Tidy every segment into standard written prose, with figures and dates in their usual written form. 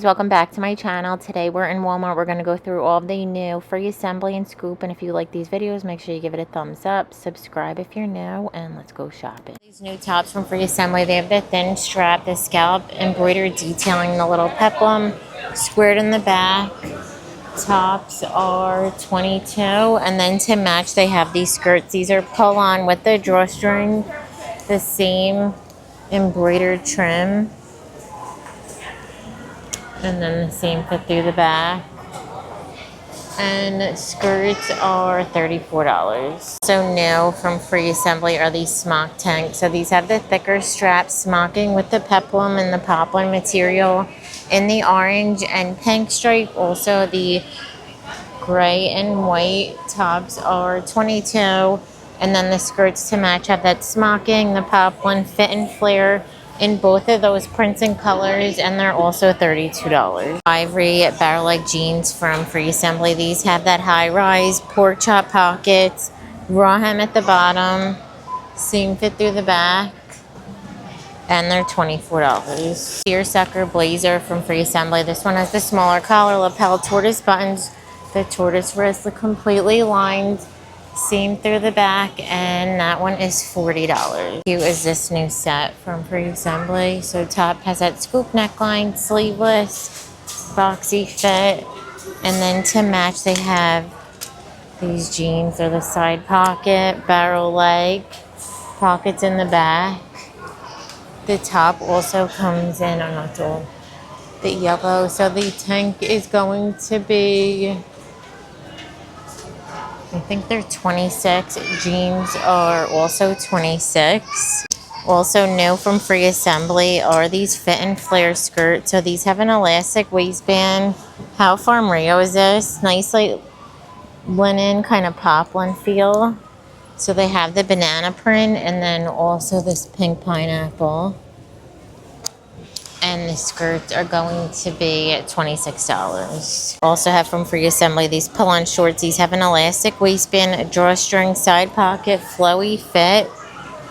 Welcome back to my channel. Today we're in Walmart. We're going to go through all of the new free assembly and scoop, and if you like these videos, make sure you give it a thumbs up, subscribe if you're new, and let's go shopping. These new tops from free assembly, they have the thin strap, the scallop embroidered detailing, the little peplum squared in the back. Tops are $22, and then to match they have these skirts. These are pull on with the drawstring, the same embroidered trim, and then the same fit through the back. And skirts are $34. So new from free assembly are these smock tanks. So these have the thicker straps, smocking with the peplum and the poplin material in the orange and pink stripe. Also the gray and white tops are $22. And then the skirts to match have that smocking, the poplin, fit and flare in both of those prints and colors, and they're also $32. Ivory barrel-like jeans from free assembly. These have that high-rise pork chop pockets, raw hem at the bottom, seam fit through the back, and they're $24. Seersucker blazer from free assembly. This one has the smaller collar, lapel, tortoise buttons, the tortoise wrist, completely lined, seam through the back, and that one is $40. Cute is this new set from free assembly. So top has that scoop neckline, sleeveless, boxy fit, and then to match they have these jeans or the side pocket, barrel leg, pockets in the back. The top also comes in, oh not all, the yellow. So the tank is going to be, I think they're 26. Jeans are also 26. Also new from free assembly are these fit and flare skirts. So these have an elastic waistband. How Farm Rio is this? Nice like linen kind of poplin feel. So they have the banana print and then also this pink pineapple. And the skirts are going to be $26. Also have from free assembly these pull-on shorts. These have an elastic waistband, a drawstring, side pocket, flowy fit,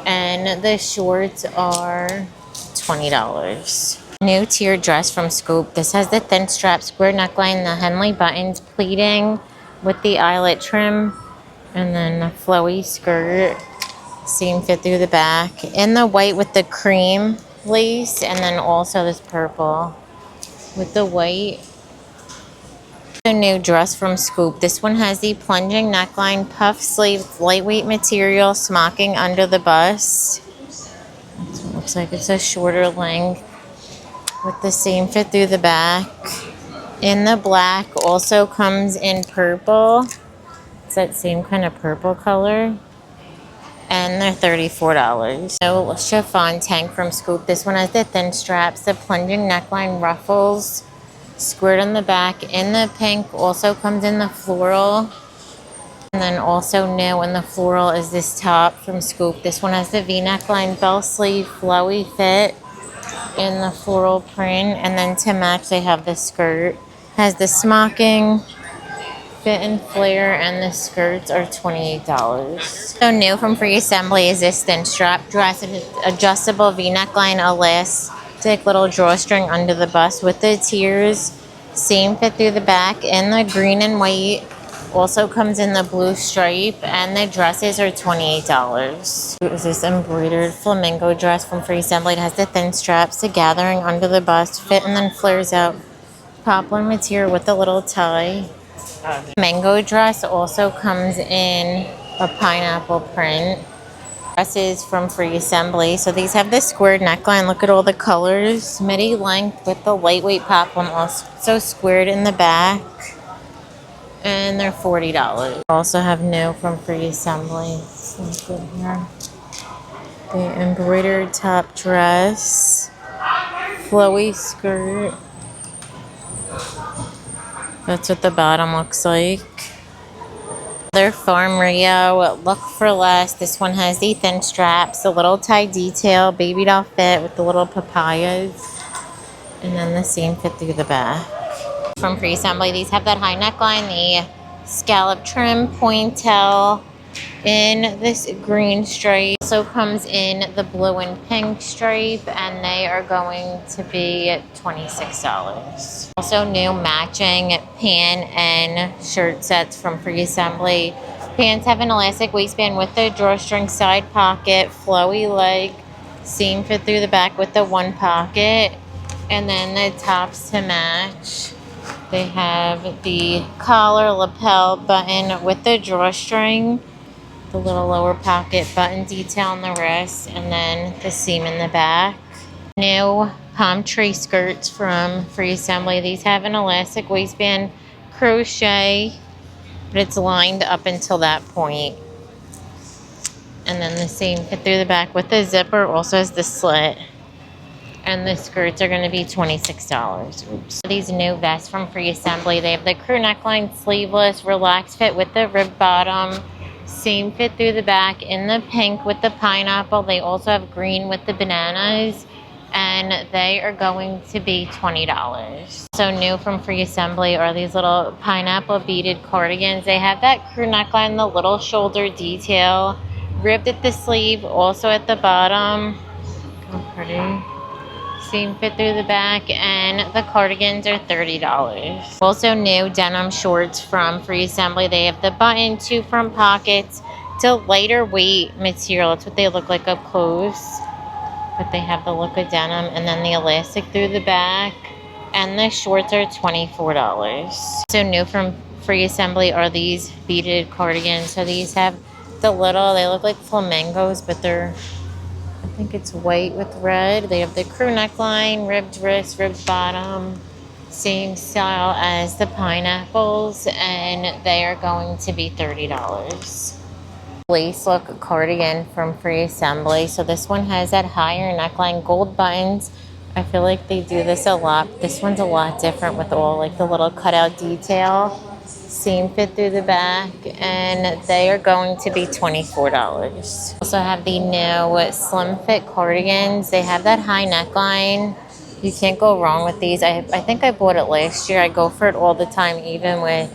and the shorts are $20. New tiered dress from Scoop. This has the thin strap, square neckline, the Henley buttons, pleating with the eyelet trim, and then a flowy skirt, seam fit through the back, in the white with the cream lace, and then also this purple with the white. A new dress from Scoop. This one has the plunging neckline, puff sleeves, lightweight material, smocking under the bust. It looks like it's a shorter length with the same fit through the back. In the black, also comes in purple. It's that same kind of purple color. And they're $34. So chiffon tank from Scoop. This one has the thin straps, the plunging neckline, ruffles, squared on the back. In the pink, also comes in the floral. And then also new in the floral is this top from Scoop. This one has the V neckline, bell sleeve, flowy fit in the floral print. And then to match, they have the skirt. Has the smocking, fit and flare, and the skirts are $28. So new from free assembly is this thin strap dress, an adjustable V neckline, elastic little drawstring under the bust with the tiers, same fit through the back in the green and white. Also comes in the blue stripe, and the dresses are $28. It was this embroidered flamingo dress from free assembly. It has the thin straps, the gathering under the bust, fit and then flares out, poplin material with a little tie. Mango dress also comes in a pineapple print. Dresses from free assembly. So these have the squared neckline. Look at all the colors. Midi length with the lightweight poplin, also squared in the back. And they're $40. Also have new from free assembly. Let's look here. The embroidered top dress. Flowy skirt. That's what the bottom looks like. Another Farm Rio, look for less. This one has the thin straps, the little tie detail, baby doll fit with the little papayas, and then the same fit through the back. From free assembly, these have that high neckline, the scallop trim, pointel, in this green stripe. Also comes in the blue and pink stripe, and they are going to be $26. Also new matching pant and shirt sets from Free Assembly. Pants have an elastic waistband with the drawstring side pocket, flowy leg, seam fit through the back with the one pocket, and then the tops to match. They have the collar lapel button with the drawstring, the little lower pocket button detail on the wrist, and then the seam in the back. New palm tree skirts from Free Assembly. These have an elastic waistband, crochet, but it's lined up until that point. And then the seam fit through the back with the zipper, also has the slit. And the skirts are going to be $26. Oops. These new vests from Free Assembly. They have the crew neckline, sleeveless, relaxed fit with the rib bottom, seam fit through the back in the pink with the pineapple. They also have green with the bananas, and they are going to be $20. So new from Free Assembly are these little pineapple beaded cardigans. They have that crew neckline, the little shoulder detail, ribbed at the sleeve, also at the bottom. Oh, pretty. Seam fit through the back, and the cardigans are $30. Also new denim shorts from Free Assembly. They have the button, 2 front pockets. It's a lighter weight material. It's what they look like up close. But they have the look of denim, and then the elastic through the back. And the shorts are $24. So new from Free Assembly are these beaded cardigans. So these have the little, they look like flamingos, but they're, I think it's white with red. They have the crew neckline, ribbed wrist, ribbed bottom, same style as the pineapples, and they are going to be $30. Lace look cardigan from Free Assembly. So this one has that higher neckline, gold buttons. I feel like they do this a lot. This one's a lot different with all like the little cutout detail. Seam fit through the back, and they are going to be $24. Also have the new slim fit cardigans. They have that high neckline. You can't go wrong with these. I think I bought it last year. I go for it all the time, even with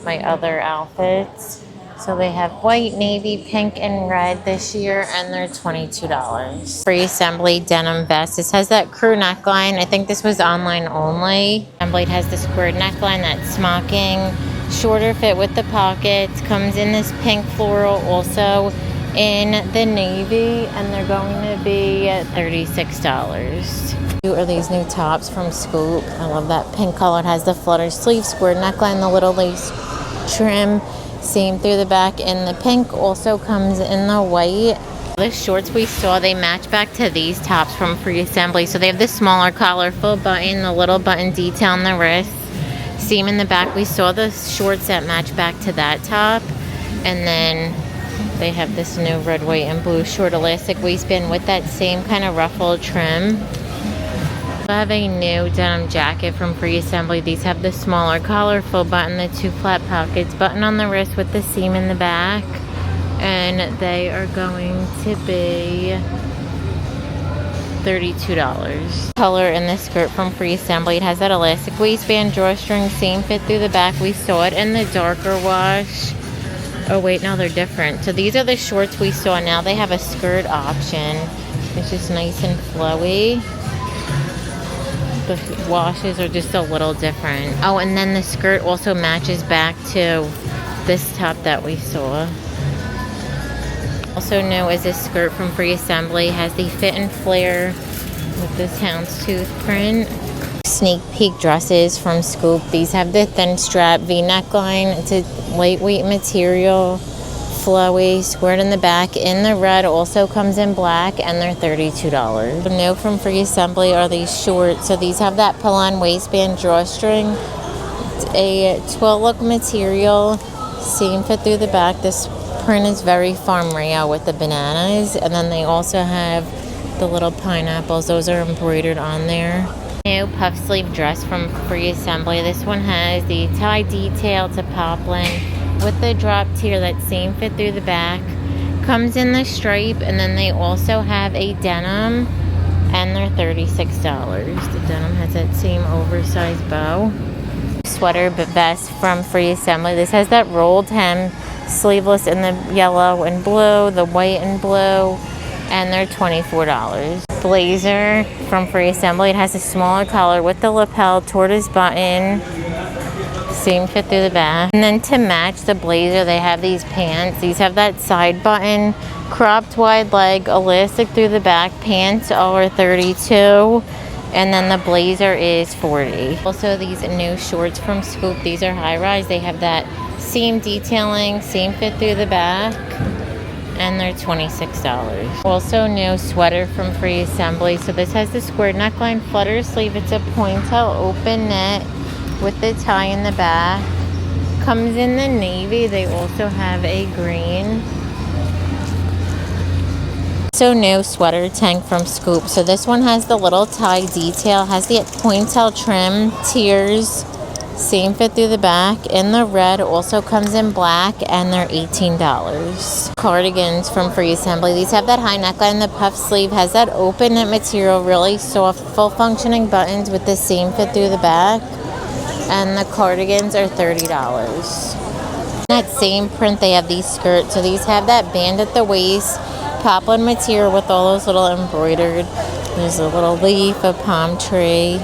my other outfits. So they have white, navy, pink, and red this year, and they're $22. Free Assembly denim vest. This has that crew neckline. I think this was online only. Assembly has the squared neckline, that smocking. Shorter fit with the pockets, comes in this pink floral, also in the navy, and they're going to be $36. Are these new tops from Scoop. I love that pink color. It has the flutter sleeve, square neckline, the little lace trim, seam through the back, and the pink also comes in the white. The shorts we saw, they match back to these tops from Free Assembly. So they have the smaller collar, full button, the little button detail on the wrist, seam in the back. We saw the shorts that match back to that top, and then they have this new red, white, and blue short elastic waistband with that same kind of ruffled trim. I have a new denim jacket from Free Assembly. These have the smaller collar, full button, the 2 flat pockets, button on the wrist with the seam in the back, and they are going to be $32. Color in this skirt from Free Assembly. It has that elastic waistband, drawstring, seam fit through the back. We saw it in the darker wash. Oh wait, no, they're different. So these are the shorts we saw. Now they have a skirt option. It's just nice and flowy. The washes are just a little different. Oh, and then the skirt also matches back to this top that we saw. Also new is this skirt from Free Assembly. Has the fit and flare with this houndstooth print. Sneak peek dresses from Scoop. These have the thin strap V neckline. It's a lightweight material, flowy, squared in the back. In the red, also comes in black, and they're $32. New from Free Assembly are these shorts. So these have that pull-on waistband, drawstring. It's a twill look material, seam fit through the back. This print is very Farm Rio with the bananas, and then they also have the little pineapples. Those are embroidered on there. New puff sleeve dress from Free Assembly. This one has the tie detail to poplin with the drop tier, that seam fit through the back, comes in the stripe, and then they also have a denim, and they're $36. The denim has that same oversized bow. Sweater vest from Free Assembly. This has that rolled hem, sleeveless in the yellow and blue, the white and blue, and they're $24. Blazer from Free Assembly. It has a smaller collar with the lapel, tortoise button, same fit through the back. And then to match the blazer, they have these pants. These have that side button, cropped wide leg, elastic through the back. Pants are $32, and then the blazer is $40. Also, these new shorts from Scoop. These are high rise. They have that seam detailing, seam fit through the back, and they're $26. Also, new sweater from Free Assembly. So this has the square neckline, flutter sleeve. It's a pointel open knit with the tie in the back. Comes in the navy. They also have a green. So new sweater tank from Scoop. So this one has the little tie detail, has the pointel trim, tiers, same fit through the back. In the red, also comes in black, and they're $18. Cardigans from Free Assembly. These have that high neckline. The puff sleeve has that open knit material, really soft, full functioning buttons with the same fit through the back. And the cardigans are $30. That same print, they have these skirts. So these have that band at the waist, poplin material with all those little embroidered. There's a little leaf, a palm tree,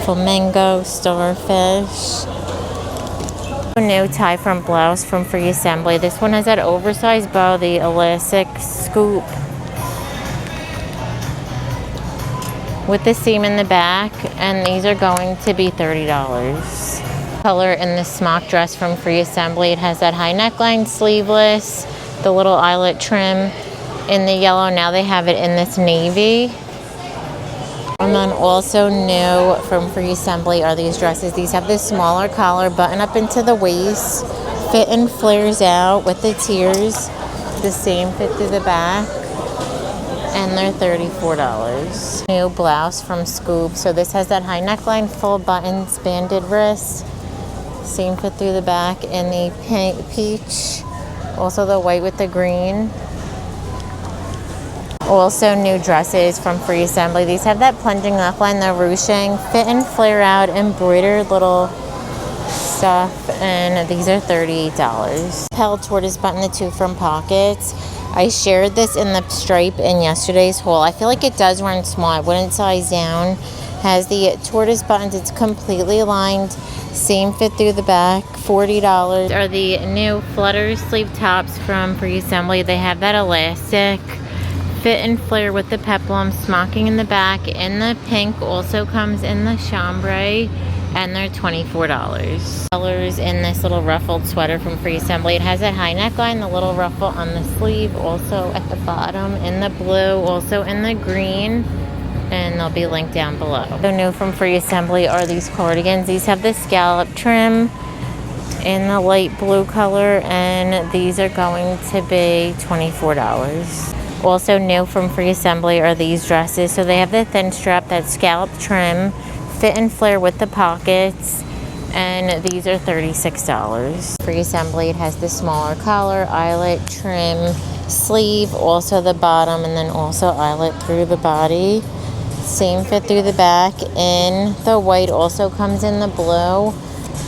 flamingo, starfish. A new tie from blouse from Free Assembly. This one has that oversized bow, the elastic scoop with the seam in the back, and these are going to be $30. Color in the smock dress from Free Assembly. It has that high neckline, sleeveless, the little eyelet trim in the yellow. Now they have it in this navy. And then also new from Free Assembly are these dresses. These have this smaller collar, button up into the waist, fit and flares out with the tiers, the same fit through the back, and they're $34. New blouse from Scoop. So this has that high neckline, full buttons, banded wrists, same fit through the back in the pink, peach, also the white with the green. Also new dresses from Free Assembly. These have that plunging neckline, the ruching, fit and flare out, embroidered little stuff, and these are $38. Pell tortoise button, the two from Pockets. I shared this in the stripe in yesterday's haul. I feel like it does run small. I wouldn't size down. Has the tortoise buttons. It's completely lined. Same fit through the back. $40. Are the new flutter sleeve tops from Free Assembly. They have that elastic fit and flare with the peplum, smocking in the back. In the pink, also comes in the chambray, and they're $24. Colors in this little ruffled sweater from Free Assembly. It has a high neckline, the little ruffle on the sleeve, also at the bottom in the blue, also in the green, and they'll be linked down below. So new from Free Assembly are these cardigans. These have the scallop trim in the light blue color, and these are going to be $24. Also new from Free Assembly are these dresses. So they have the thin strap, that scallop trim, fit and flare with the pockets, and these are $36. Free Assembly, it has the smaller collar, eyelet trim, sleeve, also the bottom, and then also eyelet through the body. Same fit through the back in the white, also comes in the blue,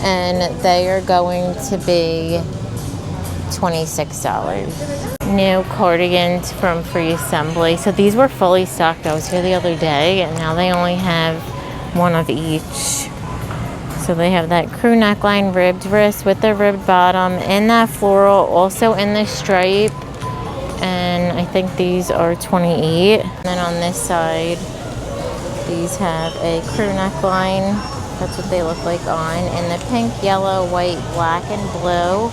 and they are going to be $26. New cardigans from Free Assembly. So these were fully stocked. I was here the other day, and now they only have one of each. So they have that crew neckline, ribbed wrist with the ribbed bottom, in that floral, also in the stripe, and I think these are $28. And then on this side, these have a crew neckline. That's what they look like on, in the pink, yellow, white, black, and blue.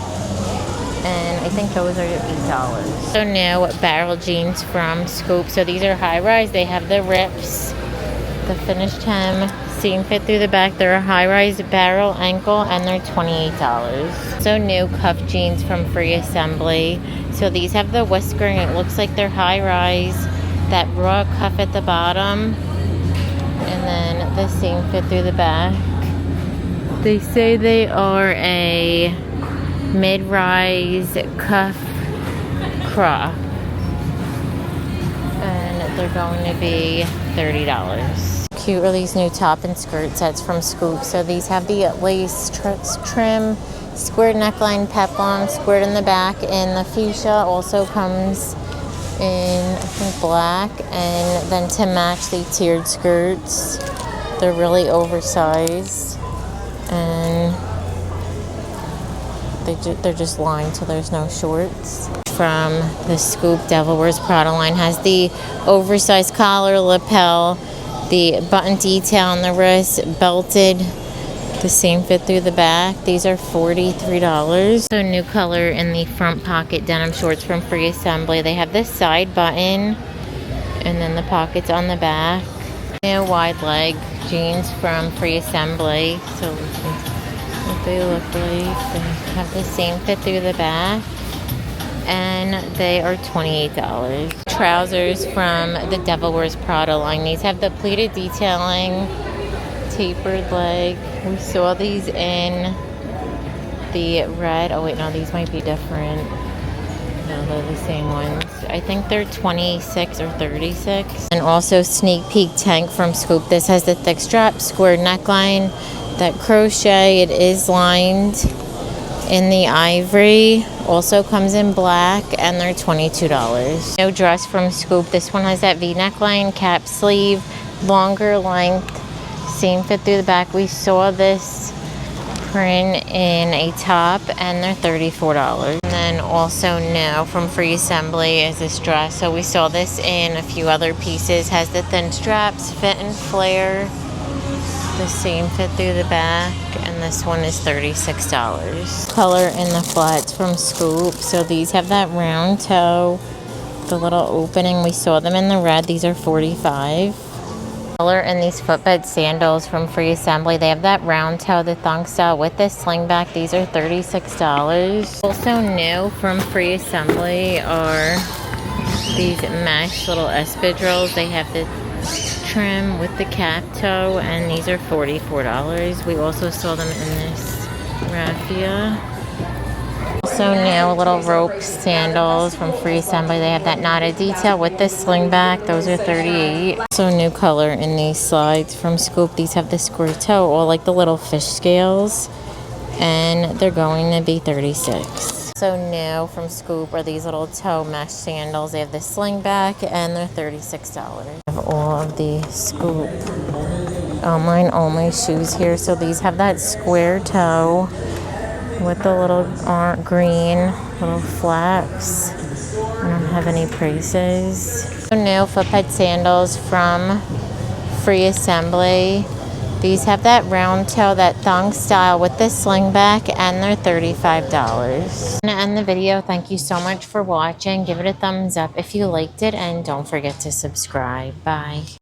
And I think those are $8. So new barrel jeans from Scoop. So these are high rise. They have the rips, the finished hem, seam fit through the back. They're a high rise barrel ankle, and they're $28. So new cuff jeans from Free Assembly. So these have the whiskering. It looks like they're high rise. That raw cuff at the bottom, and then the seam fit through the back. They say they are a mid-rise cuff crop, and they're going to be $30. Cute are these new top and skirt sets from Scoop. So these have the lace trim, Squared neckline peplum, squared in the back, and the fuchsia also comes in, I think, black, and then to match the tiered skirts. They're really oversized, and they're just lined so there's no shorts. From the Scoop Devil Wears Prada line has the oversized collar, lapel, the button detail on the wrist, belted, the same fit through the back. These are $43. So new color in the front pocket denim shorts from Free Assembly. They have this side button and then the pockets on the back. New wide leg jeans from Free Assembly. So what they look like. They have the same fit through the back. And they are $28. Trousers from the Devil Wears Prada line. These have the pleated detailing, tapered leg. We saw these in the red. Oh wait, no, these might be different. No, they're the same ones. I think they're 26 or 36. And also sneak peek tank from Scoop. This has the thick strap, square neckline, that crochet. It is lined in the ivory. Also comes in black, and they're $22. No dress from Scoop. This one has that V neckline, cap sleeve, longer length, same fit through the back. We saw this print in a top, and they're $34. And then also new from Free Assembly is this dress. So we saw this in a few other pieces. Has the thin straps, fit and flare, the same fit through the back, and this one is $36. Color in the flats from Scoop. So these have that round toe, the little opening. We saw them in the red. These are $45. Color in these footbed sandals from Free Assembly. They have that round toe, the thong style with this sling back. These are $36. Also new from Free Assembly are these mesh little espadrilles. They have the trim with the cap toe, and these are $44. We also saw them in this raffia. Also new little rope sandals from Free Assembly. They have that knotted detail with this sling back. Those are $38. Also new color in these slides from Scoop. These have the square toe, or like the little fish scales, and they're going to be $36. So new from Scoop are these little toe mesh sandals. They have the sling back, and they're $36. I have all of the Scoop online only shoes here. So these have that square toe with the little green little flaps. I don't have any prices. So new footbed sandals from Free Assembly. These have that round toe, that thong style with the sling back, and they're $35. To end the video, thank you so much for watching. Give it a thumbs up if you liked it, and don't forget to subscribe. Bye.